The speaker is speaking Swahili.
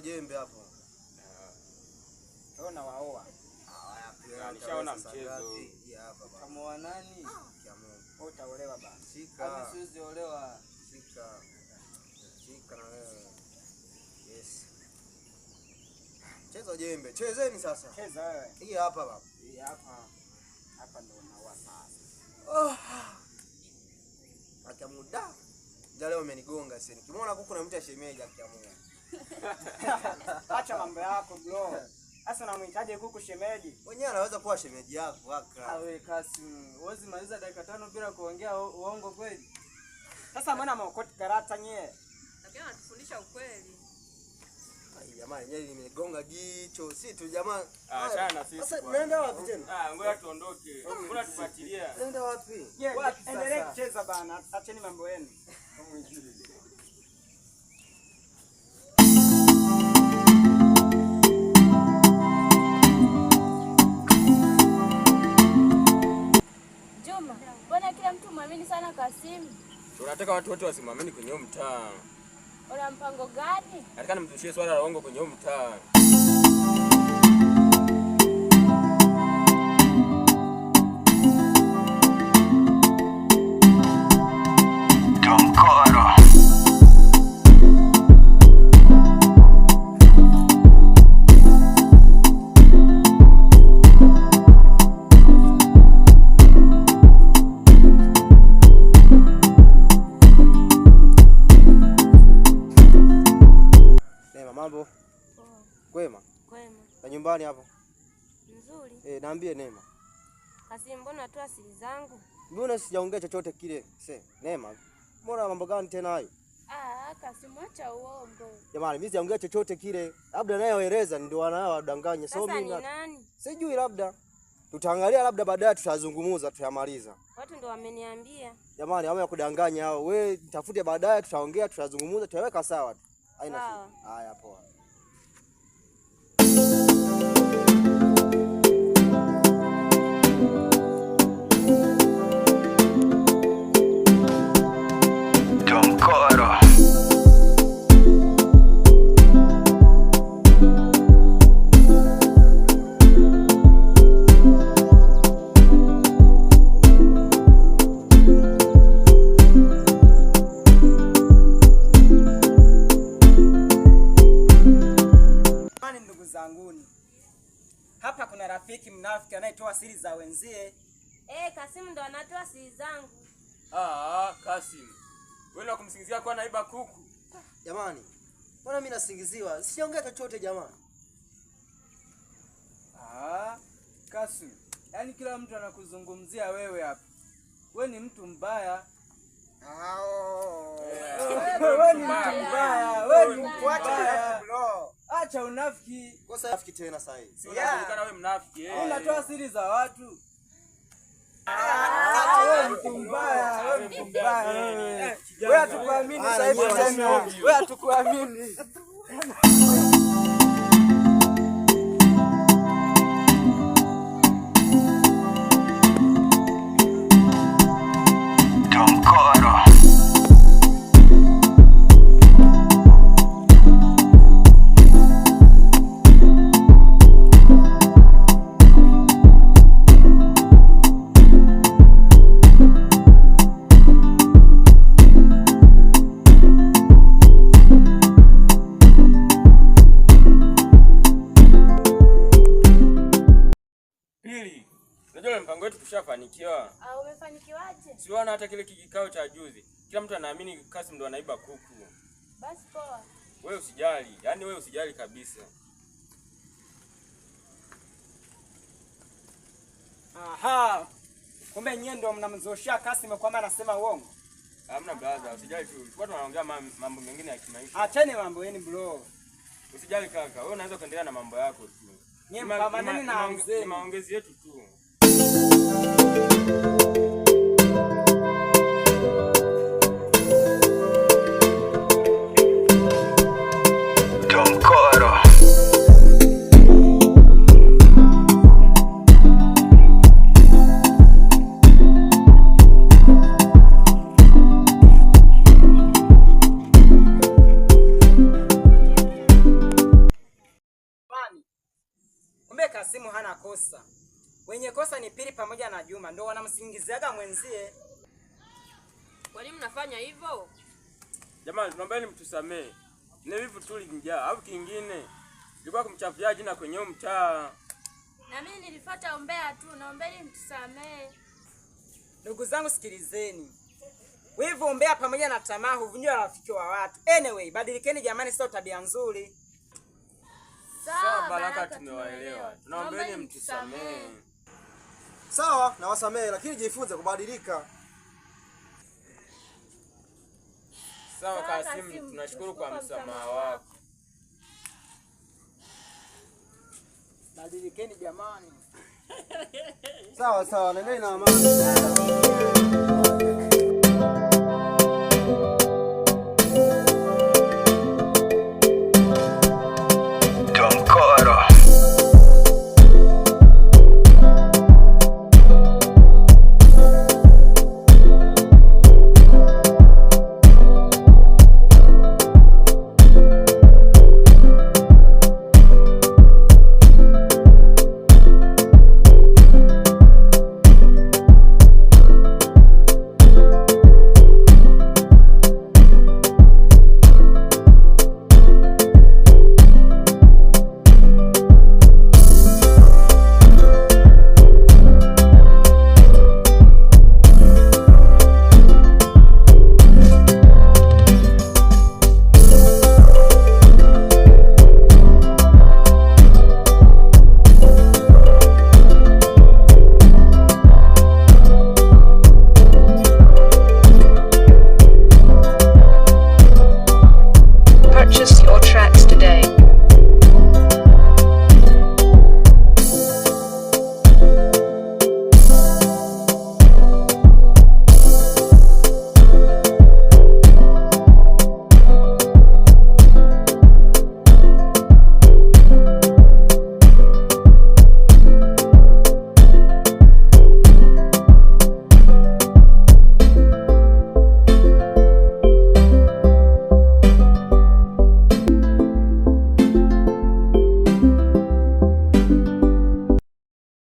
jembe hapo. Ona waoa. Nishaona mchezo. Kama nani? Utaolewa basi. Shika. Siwezi olewa. Shika na wewe. Yes. Cheza jembe. Chezeni sasa. Cheza wewe. Hii hapa baba. Hii hapa. Hapa ndo unaoa sasa. Akiamuda. Leo umenigonga sasa. Nikimuona kuku na mtu ashemeja akiamua. Acha mambo yako bro. Sasa unamhitaji kuku shemeji. Mwenyewe anaweza kuwa shemeji yako aka. Awe Kasim, huwezi maliza dakika 5 bila kuongea uongo kweli. Sasa mbona maokoti karata nyie? Lakini anatufundisha ukweli. Ai jamani, yeye nimegonga jicho. Si tu jamani. Achana sisi. Sasa nenda wapi tena? Ngoja tuondoke. Mbona tufuatilia? Nenda wapi? Endelee kucheza bana. Acheni mambo yenu. Mbona kila mtu muamini sana Kasim? Tunataka watu wote wasimamini kwenye mtaa. Una mpango gani? Nataka nimtushie swala la uongo kwenye mtaa. Mambo? Kwema? Kwema. Na nyumbani hapo? Nzuri. Naambie Neema. Kasim, mbona unatoa siri zangu? Mbona sijaongea chochote kile? Neema. Mbona mambo gani tena hayo? Kasim, acha uongo. Jamani, mimi sijaongea chochote kile. Labda naye waeleza ndio wanao wadanganya. So mimi nani? Sijui labda. Tutaangalia labda baadaye tutazungumza tutayamaliza. Watu ndio wameniambia. Jamani, hao ya kudanganya hao. Wewe tafute baadaye tutaongea tutazungumza tutaweka sawa tu. Haina shida. Haya poa. Hapa kuna rafiki mnafiki anayetoa siri za wenzie. Kasim ndo anatoa siri zangu. Kasim. Wewe unakumsingizia kwa naiba kuku. Jamani, mbona mimi nasingiziwa? Sijaongea chochote jamani. Kasim, yaani kila mtu anakuzungumzia wewe hapa. Wewe ni mtu mbaya. Wewe ni mtu mbaya. Wewe ni mtu mbaya bro. Acha unafiki. Kosa unafiki tena sasa hivi. Si unajulikana wewe mnafiki. Unatoa siri za watu. Wewe mtu mbaya, wewe mtu mbaya. Wewe hatukuamini sasa hivi tena. Wewe hatukuamini. Unajua mpango wetu tushafanikiwa. Umefanikiwaje? Siona hata kile kikao cha juzi. Kila mtu anaamini Kasim ndo anaiba kuku. Basi poa. Wewe usijali. Yaani wewe usijali kabisa. Kumbe nyie ndio mnamzoshia Kasim kwamba anasema uongo. Hamna brother, usijali tu. Tulikuwa tunaongea mambo mengine ya kimaisha. Acheni mambo yenu bro. Usijali kaka. Wewe unaweza kuendelea na mambo yako tu. Nyie mpambaneni na mzee. Maongezi yetu tu. Juma ndio wanamsingiziaga mwenzie. Kwa nini mnafanya hivyo? Jamani, tunaombeni mtusamee. Ni vipi tulijinjaa au kingine? Ilikuwa kumchafia jina kwenye mtaa. Na mimi nilifuata ombea tu, naombeni mtusamee. Ndugu zangu sikilizeni. Wivu, umbea pamoja na tamaa huvunja rafiki wa watu. Anyway, badilikeni jamani, sio tabia nzuri. Sawa Baraka, tumewaelewa. Tunaombeni mtusamee. Sawa, na wasamee, lakini jifunze kubadilika. Sawa Kasimu, tunashukuru kwa msamaha wako. Badilikeni jamani. Sawa, nendeni na amani.